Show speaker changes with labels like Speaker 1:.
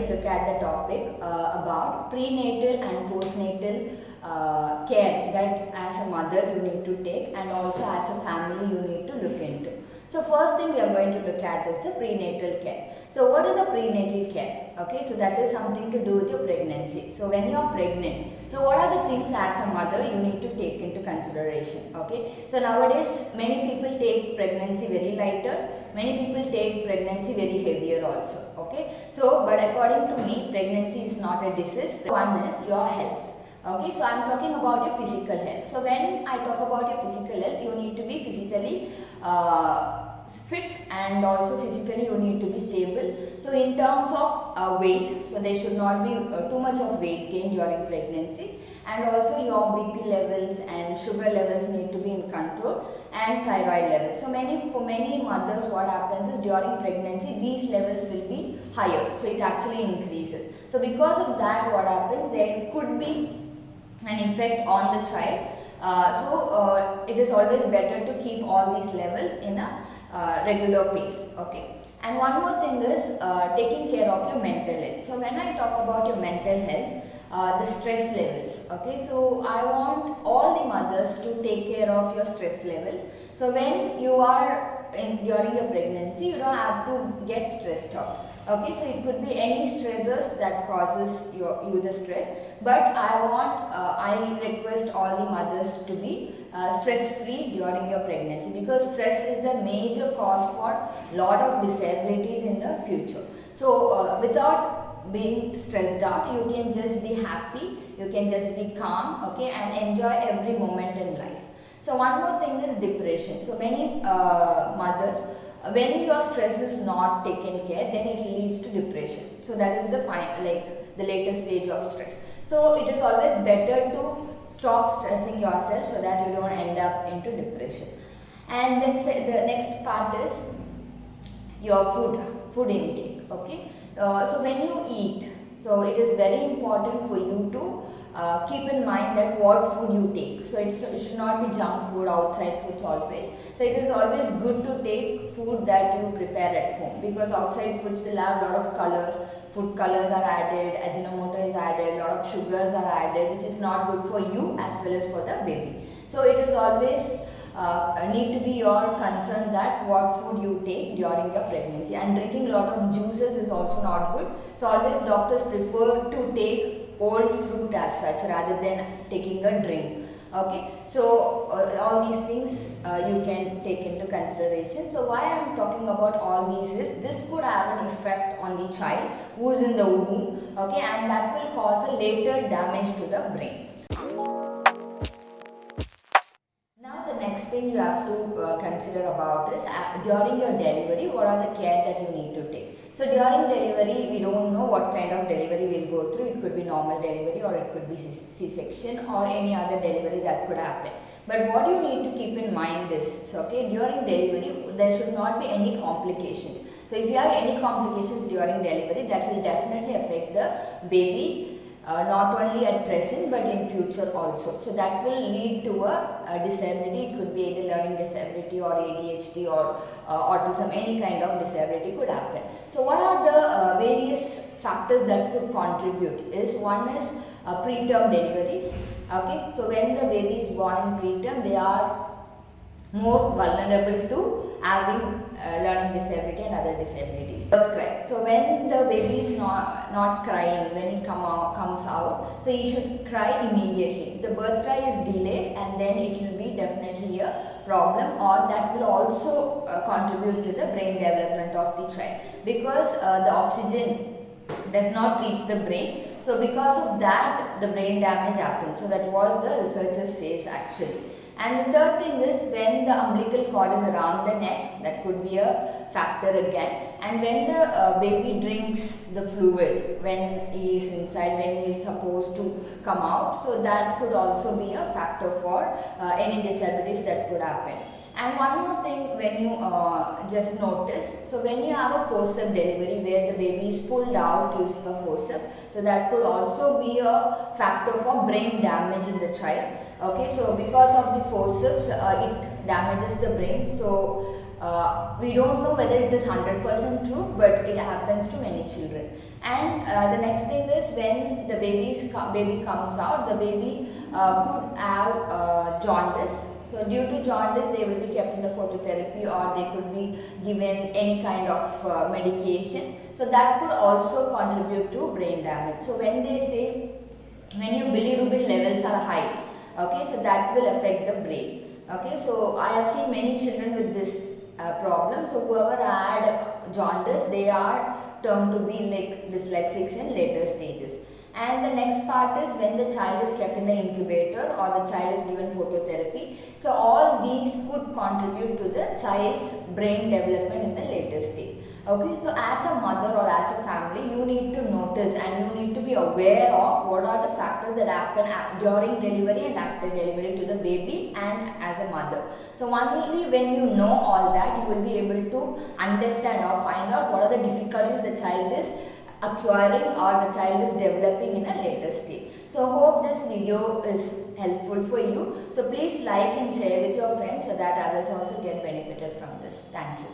Speaker 1: look at the topic about prenatal and postnatal care that as a mother you need to take, and also as a family you need to look into. So first thing we are going to look at is the prenatal care. So what is a prenatal care? Okay, so that is something to do with your pregnancy. So when you are pregnant, so what are the things as a mother you need to take into consideration? Okay, so nowadays many people take pregnancy very lighter, many people take pregnancy very heavier also. Okay, so but according to me, pregnancy is not a disease. One is your health. Okay, so I am talking about your physical health. So when I talk about your physical health, you need to be physically fit, and also physically you need to be stable. So in terms of weight, so there should not be too much of weight gain during pregnancy, and also your BP levels and sugar levels need to be in control, and thyroid levels. So for many mothers, what happens is during pregnancy these levels will be higher, so it actually increases. So because of that, what happens, there could be an effect on the child. It is always better to keep all these levels in a regular pace. Okay, and one more thing is taking care of your mental health. So when I talk about your mental health, the stress levels. Okay, so I want all the mothers to take care of your stress levels. So when you are during your pregnancy, you don't have to get stressed out. Okay, so it could be any stressors that causes you the stress, but I request all the mothers to be stress free during your pregnancy, because stress is the major cause for lot of disabilities in the future. So without being stressed out, you can just be happy, you can just be calm, okay, and enjoy every moment in life. So one more thing is depression. So many mothers, when your stress is not taken care, then it leads to depression. So that is the later stage of stress. So it is always better to stop stressing yourself so that you don't end up into depression. And then the next part is your food intake. Okay, so when you eat, so it is very important for you to keep in mind that what food you take. So it should not be junk food, outside foods always. So it is always good to take food that you prepare at home, because outside foods will have a lot of color. Food colors are added, Ajinomoto is added, a lot of sugars are added, which is not good for you as well as for the baby. So it is always need to be your concern that what food you take during your pregnancy. And drinking a lot of juices is also not good. So always doctors prefer to take old fruit as such rather than taking a drink. Okay, so all these things you can take into consideration. So why I am talking about all these is this could have an effect on the child who is in the womb, okay, and that will cause a later damage to the brain. Now the next thing you have to consider about is during your delivery, what are the care that you need to take. So during delivery, we don't know what kind of delivery we'll go through. It could be normal delivery, or it could be C-section, or any other delivery that could happen. But what you need to keep in mind is, okay, during delivery, there should not be any complications. So if you have any complications during delivery, that will definitely affect the baby, not only at present but in future also. So that will lead to a disability. It could be either learning disability or ADHD or autism, any kind of disability could happen. So what are the various factors that could contribute is, one is preterm deliveries. Okay, so when the baby is born in preterm, they are more vulnerable to having learning disability and other disabilities. Birth cry. So when the baby is not crying, when it comes out, so you should cry immediately. If the birth cry is delayed, and then it will be definitely a problem, or that will also contribute to the brain development of the child, because the oxygen does not reach the brain. So because of that, the brain damage happens. So that what the researchers says actually. And the third thing is, when the umbilical cord is around the neck, that could be a factor again. And when the baby drinks the fluid, when he is inside, when he is supposed to come out, so that could also be a factor for any disabilities that could happen. And one more thing, when you just notice, so when you have a forceps delivery where the baby is pulled out using a forceps, so that could also be a factor for brain damage in the child. Okay, so because of the forceps, it damages the brain. So we don't know whether it is 100% true, but it happens to many children. And the next thing is, when the baby comes out, the baby could have jaundice. So due to jaundice, they will be kept in the phototherapy, or they could be given any kind of medication. So that could also contribute to brain damage. So when they say, when your bilirubin levels are high, okay, so that will affect the brain. Okay, so I have seen many children with this problem. So whoever had jaundice, they are termed to be like dyslexics in later stages. And the next part is when the child is kept in the incubator or the child is given phototherapy. So all these could contribute to the child's brain development in the later stage. Okay, so as a mother or as a family, you need to notice and you need to be aware of what are the factors that happen during delivery and after delivery to the baby and as a mother. So only when you know all that, you will be able to understand or find out what are the difficulties the child is acquiring or the child is developing in a later stage. So hope this video is helpful for you. So please like and share with your friends so that others also get benefited from this. Thank you.